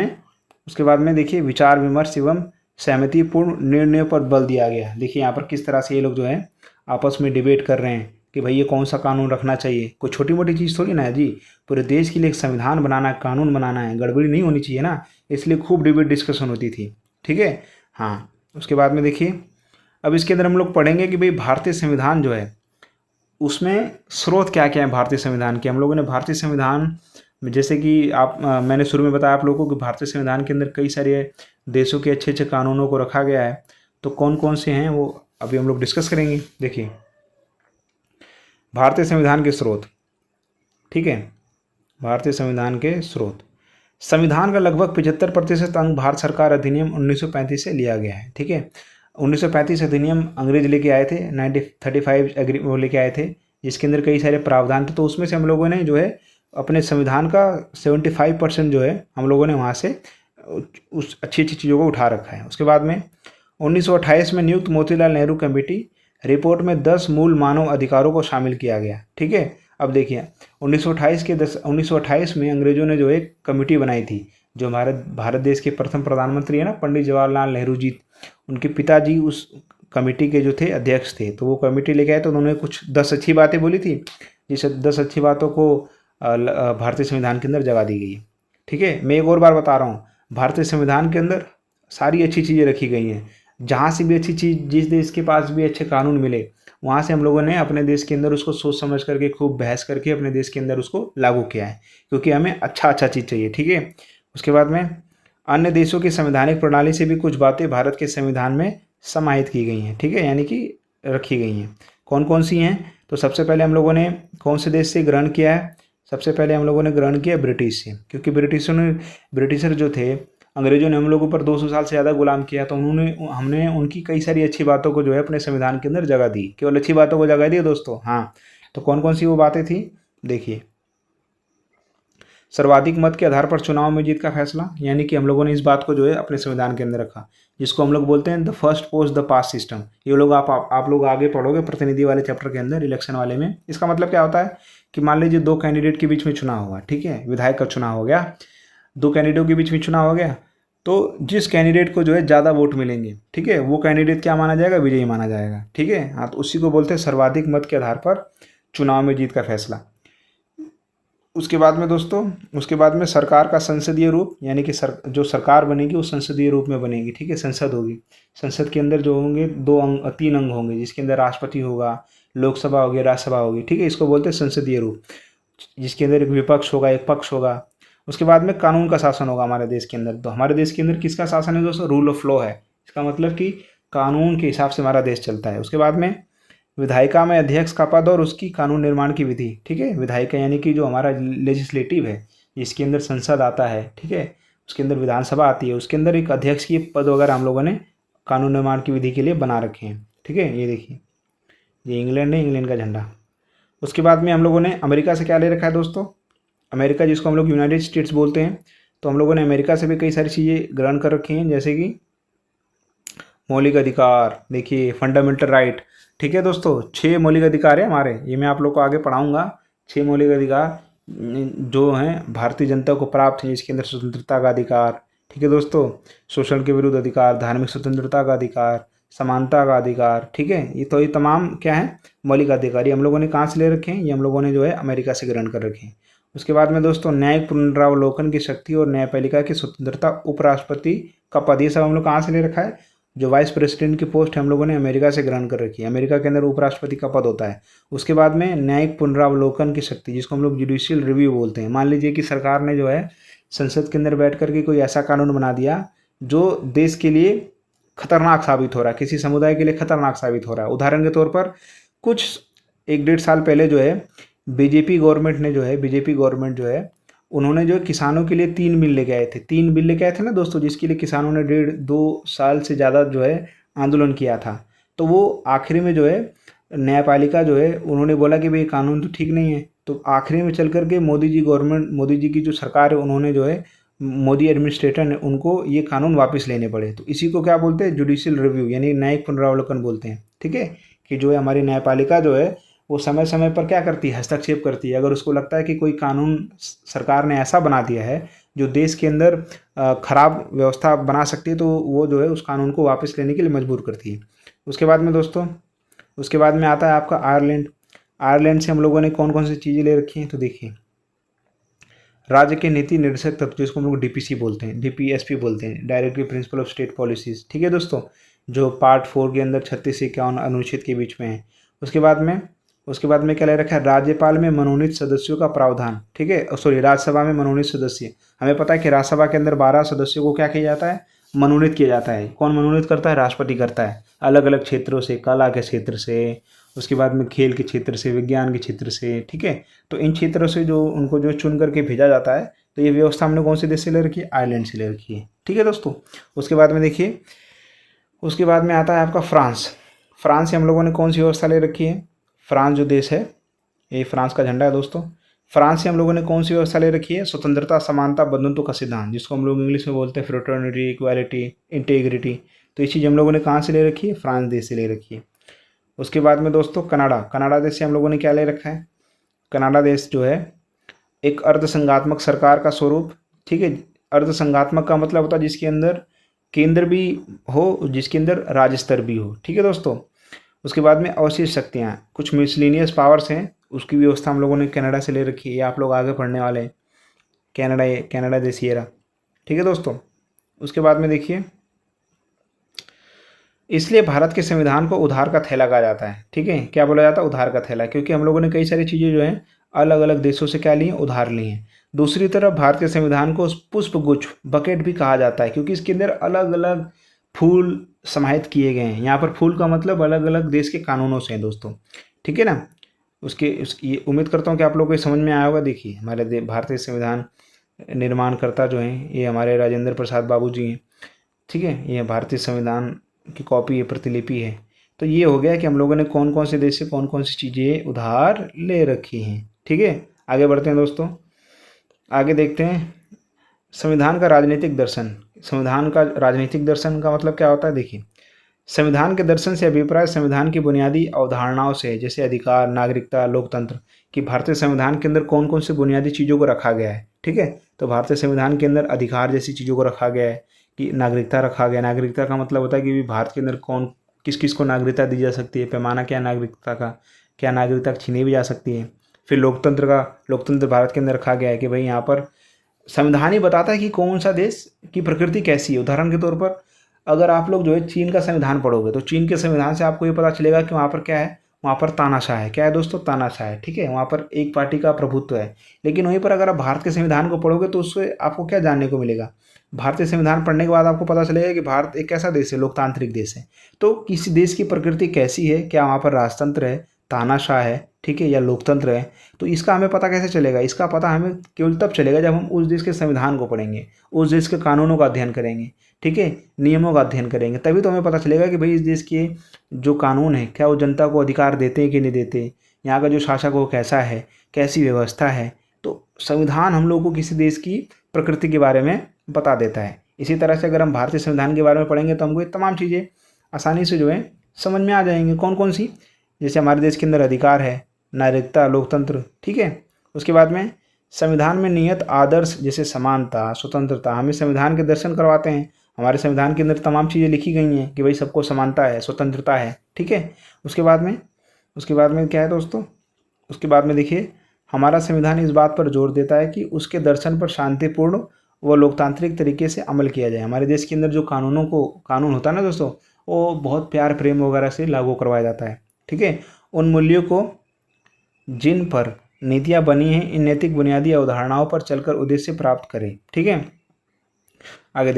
में देखिए, विचार विमर्श एवं सहमतिपूर्ण निर्णय पर बल दिया गया। देखिए यहाँ पर किस तरह से ये लोग जो है आपस में डिबेट कर रहे हैं कि भाई ये कौन सा कानून रखना चाहिए। कोई छोटी मोटी चीज़ थोड़ी ना है जी, पूरे देश के लिए एक संविधान बनाना है, कानून बनाना है, गड़बड़ी नहीं होनी चाहिए ना, इसलिए खूब डिबेट डिस्कशन होती थी, ठीक है। हाँ, उसके बाद में देखिए, अब इसके अंदर हम लोग पढ़ेंगे कि भाई भारतीय संविधान जो है उसमें स्रोत क्या क्या है भारतीय संविधान के। हम लोगों ने भारतीय संविधान जैसे कि मैंने शुरू में बताया आप लोगों को कि भारतीय संविधान के अंदर कई सारे देशों के अच्छे अच्छे कानूनों को रखा गया है। तो कौन कौन से हैं वो अभी हम लोग डिस्कस करेंगे। देखिए, भारतीय संविधान के स्रोत, ठीक है, भारतीय संविधान के स्रोत। संविधान का लगभग 75% अंग भारत सरकार अधिनियम 1935 से लिया गया है, ठीक है। 1935 अधिनियम अंग्रेज लेके आए थे, 1935 एग्री वो लेके आए थे, जिसके अंदर कई सारे प्रावधान थे। तो उसमें से हम लोगों ने जो है अपने संविधान का 75% जो है हम लोगों ने वहाँ से उस अच्छी अच्छी चीज़ों को उठा रखा है। उसके बाद में 1928 में नियुक्त मोतीलाल नेहरू कमेटी रिपोर्ट में 10 मूल मानव अधिकारों को शामिल किया गया, ठीक है। अब देखिए 1928 में अंग्रेजों ने जो एक कमेटी बनाई थी, जो हमारे भारत देश के प्रथम प्रधानमंत्री है ना पंडित जवाहरलाल नेहरू जी, उनके पिताजी उस कमेटी के जो थे अध्यक्ष थे। तो वो कमेटी लेके आए तो उन्होंने कुछ 10 अच्छी बातें बोली थी, जिस 10 अच्छी बातों को भारतीय संविधान के अंदर जगह दी गई, ठीक है। मैं एक और बार बता रहा हूँ, भारतीय संविधान के अंदर सारी अच्छी चीज़ें रखी गई हैं। जहाँ से भी अच्छी चीज़, जिस देश के पास भी अच्छे कानून मिले, वहाँ से हम लोगों ने अपने देश के अंदर उसको सोच समझ करके खूब बहस करके अपने देश के अंदर उसको लागू किया है, क्योंकि हमें अच्छा चीज़ चाहिए, ठीक है। उसके बाद में अन्य देशों की संवैधानिक प्रणाली से भी कुछ बातें भारत के संविधान में समाहित की गई हैं, ठीक है, यानी कि रखी गई हैं। कौन कौन सी हैं? तो सबसे पहले हम लोगों ने कौन से देश से ग्रहण किया है? सबसे पहले हम लोगों ने ग्रहण किया ब्रिटिश से, क्योंकि ब्रिटिशर जो थे, अंग्रेजों ने हम लोगों पर 200 साल से ज़्यादा गुलाम किया। तो हमने उनकी कई सारी अच्छी बातों को जो है अपने संविधान के अंदर जगह दी। केवल अच्छी बातों को जगह दी दोस्तों, हाँ। तो कौन कौन सी वो बातें थी? देखिए, सर्वाधिक मत के आधार पर चुनाव में जीत का फैसला, यानी कि हम लोगों ने इस बात को जो है अपने संविधान के अंदर रखा, जिसको हम लोग बोलते हैं the first post the pass system. ये लोग आप लोग आगे पढ़ोगे प्रतिनिधि वाले चैप्टर के अंदर, इलेक्शन वाले में। इसका मतलब क्या होता है कि मान लीजिए 2 कैंडिडेट के बीच में चुनाव हुआ, ठीक है, विधायक का चुनाव हो गया, 2 कैंडिडेटों के बीच में चुनाव हो गया, तो जिस कैंडिडेट को जो है ज़्यादा वोट मिलेंगे, ठीक है, वो कैंडिडेट क्या माना जाएगा? विजयी माना जाएगा, ठीक है। हाँ, तो उसी को बोलते हैं सर्वाधिक मत के आधार पर चुनाव में जीत का फैसला। उसके बाद में दोस्तों, उसके बाद में सरकार का संसदीय रूप, यानी कि जो सरकार बनेगी वो संसदीय रूप में बनेगी, ठीक है, संसद होगी। संसद के अंदर जो होंगे 3 अंग होंगे, जिसके अंदर राष्ट्रपति होगा, लोकसभा होगी, राज्यसभा होगी, ठीक है। इसको बोलते हैं संसदीय रूप, जिसके अंदर एक विपक्ष होगा, एक पक्ष होगा। उसके बाद में कानून का शासन होगा हमारे देश के अंदर। तो हमारे देश के अंदर किसका शासन है दोस्तों? रूल ऑफ लॉ है। इसका मतलब कि कानून के हिसाब से हमारा देश चलता है। उसके बाद में विधायिका में अध्यक्ष का पद और उसकी कानून निर्माण की विधि, ठीक है। विधायिका यानी कि जो हमारा लेजिस्लेटिव है, जिसके अंदर संसद आता है, ठीक है, उसके अंदर विधानसभा आती है, उसके अंदर एक अध्यक्ष की पद वगैरह हम लोगों ने कानून निर्माण की विधि के लिए बना रखे हैं, ठीक है। ये देखिए, ये इंग्लैंड है, इंग्लैंड का झंडा। उसके बाद में हम लोगों ने अमेरिका से क्या ले रखा है दोस्तों? अमेरिका, जिसको हम लोग यूनाइटेड स्टेट्स बोलते हैं। तो हम लोगों ने अमेरिका से भी कई सारी चीज़ें ग्रहण कर रखी हैं, जैसे कि मौलिक अधिकार, देखिए फंडामेंटल राइट, ठीक है दोस्तों। 6 मौलिक अधिकार है हमारे, ये मैं आप लोग को आगे पढ़ाऊँगा। 6 मौलिक अधिकार जो हैं भारतीय जनता को प्राप्त हैं, जिसके अंदर स्वतंत्रता का अधिकार, ठीक है दोस्तों, शोषण के विरुद्ध अधिकार, धार्मिक स्वतंत्रता का अधिकार, समानता का अधिकार, ठीक है। ये तमाम क्या है? मौलिक अधिकार। ये हम लोगों ने कहाँ से ले रखे हैं? ये हम लोगों ने जो है अमेरिका से ग्रहण कर रखे हैं। उसके बाद में दोस्तों, न्यायिक पुनरावलोकन की शक्ति और न्यायपालिका की स्वतंत्रता, उपराष्ट्रपति का पद, ये सब हम लोग कहाँ से ले रखा है? जो वाइस प्रेसिडेंट की पोस्ट है हम लोगों ने अमेरिका से ग्रहण कर रखी है। अमेरिका के अंदर उपराष्ट्रपति का पद होता है। उसके बाद में न्यायिक पुनरावलोकन की शक्ति, जिसको हम लोग जुडिशियल रिव्यू बोलते हैं। मान लीजिए कि सरकार ने जो है संसद के अंदर बैठ करके कोई ऐसा कानून बना दिया जो देश के लिए खतरनाक साबित हो रहा है, किसी समुदाय के लिए खतरनाक साबित हो रहा है। उदाहरण के तौर पर कुछ 1-1.5 साल पहले जो है बीजेपी गवर्नमेंट जो है उन्होंने जो किसानों के लिए 3 बिल लेके आए थे। 3 बिल लेके आए थे ना दोस्तों, जिसके लिए किसानों ने 1.5-2 साल से ज़्यादा जो है आंदोलन किया था। तो वो आखिरी में जो है न्यायपालिका जो है उन्होंने बोला कि भाई कानून तो ठीक नहीं है। तो आखिरी में चल करके मोदी जी की जो सरकार है, उन्होंने जो है मोदी एडमिनिस्ट्रेटर ने उनको ये कानून वापस लेने पड़े। तो इसी को क्या बोलते हैं? जुडिशियल रिव्यू, यानी न्यायिक पुनरावलोकन बोलते हैं, ठीक है। कि जो है हमारी न्यायपालिका जो है वो समय समय पर क्या करती है? हस्तक्षेप करती है। अगर उसको लगता है कि कोई कानून सरकार ने ऐसा बना दिया है जो देश के अंदर खराब व्यवस्था बना सकती है, तो वो जो है उस कानून को वापस लेने के लिए मजबूर करती है। उसके बाद में दोस्तों, उसके बाद में आता है आपका आयरलैंड। आयरलैंड से हम लोगों ने कौन कौन सी चीज़ें ले रखी हैं? तो देखिए, राज्य के नीति निर्देशक तत्व, जिसको हम लोग डीपीसी बोलते हैं, डीपीएसपी बोलते हैं, directive principle of state policies, ठीक है दोस्तों, जो पार्ट 4 के अंदर 36 से 51 अनुच्छेद के बीच में है। उसके बाद में उसके बाद में क्या ले रखा है, राज्यपाल में मनोनीत सदस्यों का प्रावधान, ठीक है, सॉरी, राज्यसभा में मनोनीत सदस्य। हमें पता है कि राज्यसभा के अंदर 12 सदस्यों को क्या किया जाता है, मनोनीत किया जाता है। कौन मनोनीत करता है, राष्ट्रपति करता है, अलग अलग क्षेत्रों से, कला के क्षेत्र से, उसके बाद में खेल के क्षेत्र से, विज्ञान के क्षेत्र से, ठीक है। तो इन क्षेत्रों से जो उनको जो चुन करके भेजा जाता है, तो ये व्यवस्था हमने कौन से देश से ले रखी है, आयरलैंड से ले रखी है, ठीक है दोस्तों। उसके बाद में देखिए, उसके बाद में आता है आपका फ्रांस। फ्रांस से हम लोगों ने कौन सी व्यवस्था ले रखी है, फ्रांस जो देश है, ये फ्रांस का झंडा है दोस्तों। फ्रांस से हम लोगों ने कौन सी व्यवस्था ले रखी है, स्वतंत्रता, समानता, बंधुत्व का सिद्धांत, जिसको हम लोग इंग्लिश में बोलते हैं फ्रेटर्निटी, इक्वालिटी, इंटेग्रिटी। तो ये चीज़ हम लोगों ने कहाँ से ले रखी है, फ्रांस देश से ले रखी है। उसके बाद में दोस्तों कनाडा, कनाडा देश से हम लोगों ने क्या ले रखा है, कनाडा देश जो है एक अर्धसंघात्मक सरकार का स्वरूप, ठीक है। अर्धसंघात्मक का मतलब होता है जिसके अंदर केंद्र भी हो, जिसके अंदर राज्य स्तर भी हो, ठीक है दोस्तों। उसके बाद में अवशिष्ट शक्तियाँ, कुछ मिसलिनियस पावर्स हैं, उसकी व्यवस्था हम लोगों ने कनाडा से ले रखी है। ये आप लोग आगे पढ़ने वाले हैं, कनाडा देश ये रहा, ठीक है दोस्तों। उसके बाद में देखिए, इसलिए भारत के संविधान को उधार का थैला कहा जाता है, ठीक है। क्या बोला जाता है, उधार का थैला, क्योंकि हम लोगों ने कई सारी चीज़ें जो हैं अलग अलग देशों से क्या ली हैं, उधार ली हैं। दूसरी तरफ भारतीय संविधान को पुष्पगुच्छ, बकेट भी कहा जाता है, क्योंकि इसके अंदर अलग अलग फूल समाहित किए गए हैं। यहाँ पर फूल का मतलब अलग अलग देश के कानूनों से है दोस्तों, ठीक है ना। उसकी उम्मीद करता हूँ कि आप लोगों को समझ में आया होगा। देखिए, हमारे भारतीय संविधान निर्माणकर्ता जो हैं, ये हमारे राजेंद्र प्रसाद बाबू जी हैं, ठीक है। ये भारतीय संविधान की कॉपी है, प्रतिलिपि है। तो ये हो गया कि हम लोगों ने कौन कौन से देश से कौन कौन सी चीज़ें उधार ले रखी हैं, ठीक है। आगे बढ़ते हैं दोस्तों, आगे देखते हैं संविधान का राजनीतिक दर्शन। संविधान का राजनीतिक दर्शन का मतलब क्या होता है, देखिए, संविधान के दर्शन से अभिप्राय संविधान की बुनियादी अवधारणाओं से, जैसे अधिकार, नागरिकता, लोकतंत्र, कि भारतीय संविधान के अंदर कौन कौन सी बुनियादी चीज़ों को रखा गया है, ठीक है। तो भारतीय संविधान के अंदर अधिकार जैसी चीज़ों को रखा गया है, कि नागरिकता रखा गया। नागरिकता का मतलब होता है कि भारत के अंदर कौन किस किस को नागरिकता दी जा सकती है, पैमाना क्या नागरिकता का, क्या नागरिकता छीनी भी जा सकती है। फिर लोकतंत्र भारत के अंदर रखा गया है कि भाई यहाँ पर संविधान ही बताता है कि कौन सा देश की प्रकृति कैसी है। उदाहरण के तौर पर अगर आप लोग जो है चीन का संविधान पढ़ोगे, तो चीन के संविधान से आपको ये पता चलेगा कि वहाँ पर क्या है, वहाँ पर तानाशाह है। क्या है दोस्तों, तानाशाह है, ठीक है। वहाँ पर एक पार्टी का प्रभुत्व है। लेकिन वहीं पर अगर आप भारत के संविधान को पढ़ोगे तो उससे आपको क्या जानने को मिलेगा, भारतीय संविधान पढ़ने के बाद आपको पता चलेगा कि भारत एक ऐसा देश है, लोकतांत्रिक देश है। तो किसी देश की प्रकृति कैसी है, क्या वहाँ पर राजतंत्र है, तानाशाह है, ठीक है, या लोकतंत्र है, तो इसका हमें पता कैसे चलेगा। इसका पता हमें केवल तब चलेगा जब हम उस देश के संविधान को पढ़ेंगे, उस देश के कानूनों का अध्ययन करेंगे, ठीक है, नियमों का अध्ययन करेंगे। तभी तो हमें पता चलेगा कि भाई इस देश के जो कानून है, क्या वो जनता को अधिकार देते हैं कि नहीं देते, यहाँ का जो शासक वो कैसा है, कैसी व्यवस्था है। तो संविधान हम लोग को किसी देश की प्रकृति के बारे में बता देता है। इसी तरह से अगर हम भारतीय संविधान के बारे में पढ़ेंगे तो हमको ये तमाम चीज़ें आसानी से जो है समझ में आ जाएंगी। कौन कौन सी, जैसे हमारे देश के अंदर अधिकार है, नागरिकता, लोकतंत्र, ठीक है। उसके बाद में संविधान में नियत आदर्श, जैसे समानता, स्वतंत्रता, हमें संविधान के दर्शन करवाते हैं। हमारे संविधान के अंदर तमाम चीज़ें लिखी गई हैं कि भाई सबको समानता है, स्वतंत्रता है, ठीक है। उसके बाद में क्या है दोस्तों, उसके बाद में देखिए, हमारा संविधान इस बात पर जोर देता है कि उसके दर्शन पर शांतिपूर्ण व लोकतांत्रिक तरीके से अमल किया जाए। हमारे देश के अंदर जो कानून होता है ना दोस्तों, वो बहुत प्यार प्रेम वगैरह से लागू करवाया जाता है, ठीक है। उन मूल्यों को जिन पर नीतियाँ बनी हैं, इन नैतिक बुनियादी अवधारणाओं पर चलकर उद्देश्य प्राप्त करें, ठीक है। आगे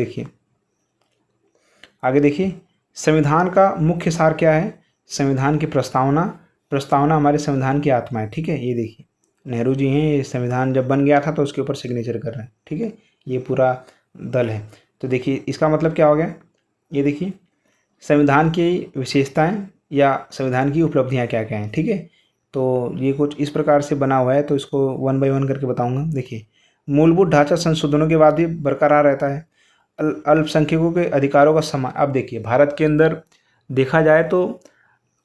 देखिए संविधान का मुख्य सार क्या है, संविधान की प्रस्तावना हमारे संविधान की आत्मा है, ठीक है। ये देखिए नेहरू जी हैं, ये संविधान जब बन गया था तो उसके ऊपर सिग्नेचर कर रहे हैं, ठीक है। ये पूरा दल है। तो देखिए इसका मतलब क्या हो गया, ये देखिए संविधान की विशेषताएं या संविधान की उपलब्धियां क्या क्या हैं, ठीक है। तो ये कुछ इस प्रकार से बना हुआ है, तो इसको 1 बाय 1 करके बताऊंगा। देखिए, मूलभूत ढांचा संशोधनों के बाद भी बरकरार रहता है। अल्पसंख्यकों के अधिकारों का समान, अब देखिए भारत के अंदर देखा जाए तो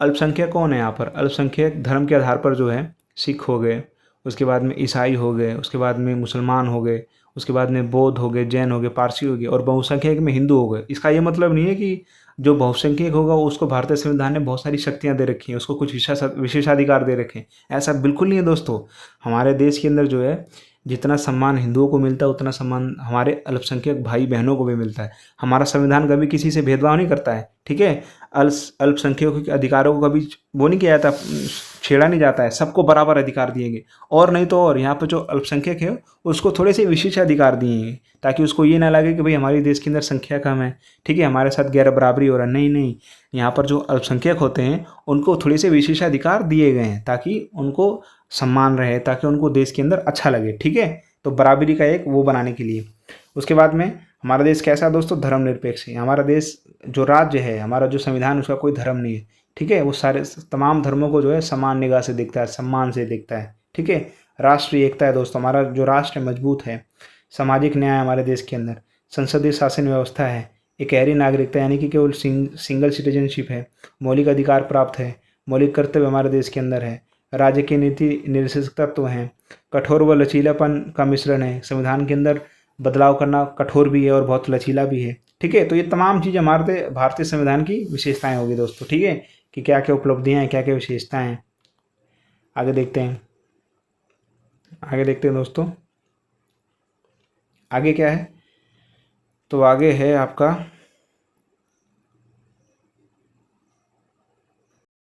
अल्पसंख्यक कौन है यहाँ पर, अल्पसंख्यक धर्म के आधार पर जो है सिख हो गए, उसके बाद में ईसाई हो गए, उसके बाद में मुसलमान हो गए, उसके बाद में बौद्ध हो गए, जैन हो गए, पारसी हो गए, और बहुसंख्यक में हिंदू हो गए। इसका ये मतलब नहीं है कि जो बहुसंख्यक होगा उसको भारतीय संविधान ने बहुत सारी शक्तियाँ दे रखी हैं, उसको कुछ विशेषाधिकार दे रखे हैं, ऐसा बिल्कुल नहीं है दोस्तों। हमारे देश के अंदर जो है जितना सम्मान हिंदुओं को मिलता है उतना सम्मान हमारे अल्पसंख्यक भाई बहनों को भी मिलता है। हमारा संविधान कभी किसी से भेदभाव नहीं करता है, ठीक है। अल्पसंख्यकों के अधिकारों को कभी वो नहीं किया जाता, छेड़ा नहीं जाता है, सबको बराबर अधिकार दिए गए। और नहीं तो और यहाँ पे जो अल्पसंख्यक है उसको थोड़े से विशेष अधिकार दिए हैं, ताकि उसको ये ना लगे कि भाई हमारे देश के अंदर संख्या कम है, ठीक है, हमारे साथ गैर बराबरी हो रहा है। नहीं नहीं, यहाँ पर जो अल्पसंख्यक होते हैं उनको थोड़े से विशेष अधिकार दिए गए हैं, ताकि उनको सम्मान रहे, ताकि उनको देश के अंदर अच्छा लगे, ठीक है। तो बराबरी का एक वो बनाने के लिए। उसके बाद में हमारा देश कैसा है दोस्तों, धर्मनिरपेक्ष है। हमारा देश जो राज्य है, हमारा जो संविधान, उसका कोई धर्म नहीं है, ठीक है। वो सारे तमाम धर्मों को जो है समान निगाह से देखता है, सम्मान से देखता है, ठीक है। राष्ट्रीय एकता है दोस्तों, हमारा जो राष्ट्र है मजबूत है। सामाजिक न्याय हमारे देश के अंदर, संसदीय शासन व्यवस्था है, एक गहरी नागरिकता यानी कि केवल सिंगल सिटीजनशिप है, मौलिक अधिकार प्राप्त है, मौलिक कर्तव्य हमारे देश के अंदर है, राज्य की नीति निर्देशक तत्व हैं, कठोर व लचीलापन का मिश्रण है। संविधान के अंदर बदलाव करना कठोर भी है और बहुत लचीला भी है, ठीक है। तो ये तमाम चीज़ हमारे भारतीय संविधान की विशेषताएं होगी दोस्तों, ठीक है, कि क्या क्या उपलब्धियां हैं, क्या क्या विशेषताएं हैं। आगे देखते हैं, आगे देखते हैं दोस्तों, आगे क्या है। तो आगे है आपका